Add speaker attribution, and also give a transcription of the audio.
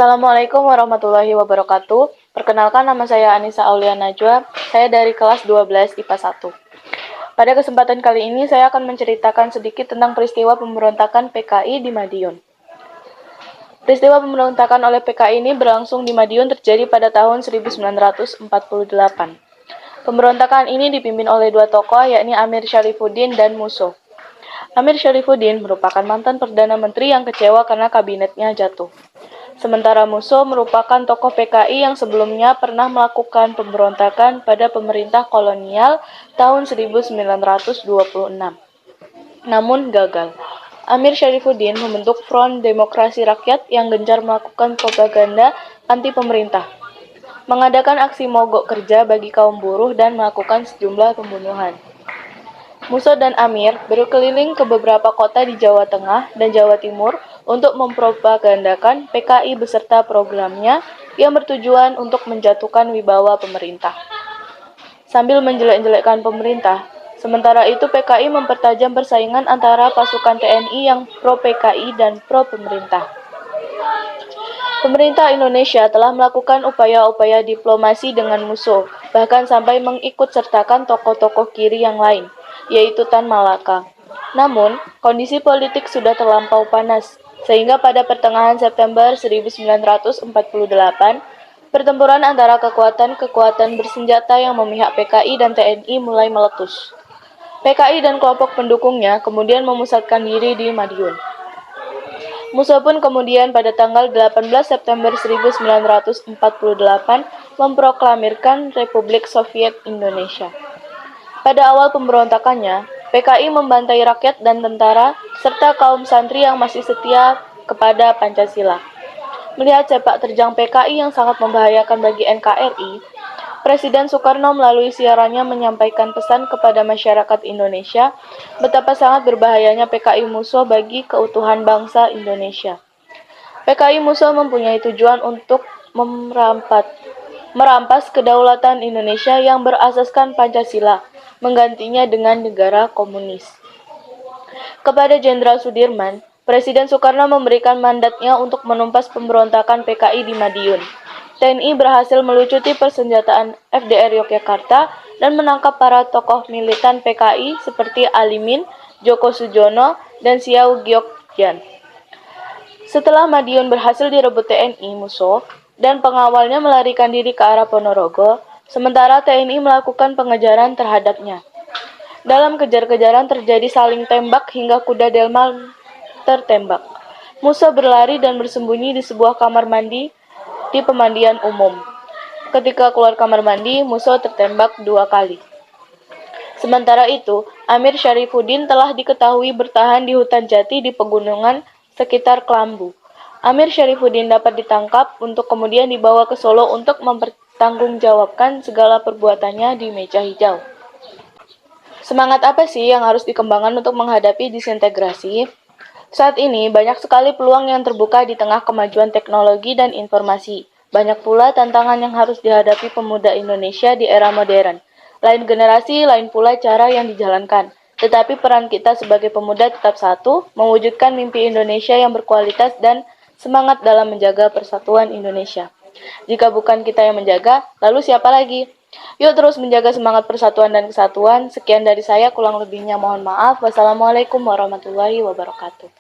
Speaker 1: Assalamualaikum warahmatullahi wabarakatuh. Perkenalkan, nama saya Anissa Aulia Najwa. Saya dari kelas 12 IPA 1. Pada kesempatan kali ini saya akan menceritakan sedikit tentang peristiwa pemberontakan PKI di Madiun. Peristiwa pemberontakan oleh PKI ini berlangsung di Madiun terjadi pada tahun 1948. Pemberontakan ini dipimpin oleh dua tokoh, yakni Amir Syarifuddin dan Musso. Amir Syarifuddin merupakan mantan Perdana Menteri yang kecewa karena kabinetnya jatuh. Sementara Musso merupakan tokoh PKI yang sebelumnya pernah melakukan pemberontakan pada pemerintah kolonial tahun 1926. Namun gagal. Amir Syarifuddin membentuk Front Demokrasi Rakyat yang gencar melakukan propaganda anti pemerintah, mengadakan aksi mogok kerja bagi kaum buruh dan melakukan sejumlah pembunuhan. Musso dan Amir berkeliling ke beberapa kota di Jawa Tengah dan Jawa Timur untuk mempropagandakan PKI beserta programnya yang bertujuan untuk menjatuhkan wibawa pemerintah. Sambil menjelek-jelekkan pemerintah, sementara itu PKI mempertajam persaingan antara pasukan TNI yang pro-PKI dan pro-pemerintah. Pemerintah Indonesia telah melakukan upaya-upaya diplomasi dengan Musso, bahkan sampai mengikutsertakan tokoh-tokoh kiri yang lain, yaitu Tan Malaka. Namun, kondisi politik sudah terlampau panas, sehingga pada pertengahan September 1948, pertempuran antara kekuatan-kekuatan bersenjata yang memihak PKI dan TNI mulai meletus. PKI dan kelompok pendukungnya kemudian memusatkan diri di Madiun. Musso pun kemudian pada tanggal 18 September 1948 memproklamirkan Republik Soviet Indonesia. Pada awal pemberontakannya, PKI membantai rakyat dan tentara, serta kaum santri yang masih setia kepada Pancasila. Melihat sepak terjang PKI yang sangat membahayakan bagi NKRI, Presiden Soekarno melalui siarannya menyampaikan pesan kepada masyarakat Indonesia betapa sangat berbahayanya PKI Musso bagi keutuhan bangsa Indonesia. PKI Musso mempunyai tujuan untuk merampas kedaulatan Indonesia yang berasaskan Pancasila, menggantinya dengan negara komunis. Kepada Jenderal Sudirman, Presiden Soekarno memberikan mandatnya untuk menumpas pemberontakan PKI di Madiun. TNI berhasil melucuti persenjataan FDR Yogyakarta dan menangkap para tokoh militan PKI seperti Alimin, Djoko Sujono, dan Siau Gyokjan. Setelah Madiun berhasil direbut TNI Musso dan pengawalnya melarikan diri ke arah Ponorogo, sementara TNI melakukan pengejaran terhadapnya. Dalam kejar-kejaran terjadi saling tembak hingga kuda delman tertembak. Musso berlari dan bersembunyi di sebuah kamar mandi di pemandian umum. Ketika keluar kamar mandi, Musso tertembak 2 kali. Sementara itu, Amir Syarifuddin telah diketahui bertahan di hutan jati di pegunungan sekitar Kelambu. Amir Syarifuddin dapat ditangkap untuk kemudian dibawa ke Solo untuk mempertanggungjawabkan segala perbuatannya di meja hijau. Semangat apa sih yang harus dikembangkan untuk menghadapi disintegrasi? Saat ini banyak sekali peluang yang terbuka di tengah kemajuan teknologi dan informasi. Banyak pula tantangan yang harus dihadapi pemuda Indonesia di era modern. Lain generasi, lain pula cara yang dijalankan. Tetapi peran kita sebagai pemuda tetap satu, mewujudkan mimpi Indonesia yang berkualitas dan semangat dalam menjaga persatuan Indonesia. Jika bukan kita yang menjaga, lalu siapa lagi? Yuk terus menjaga semangat persatuan dan kesatuan. Sekian dari saya, kurang lebihnya mohon maaf. Wassalamualaikum warahmatullahi wabarakatuh.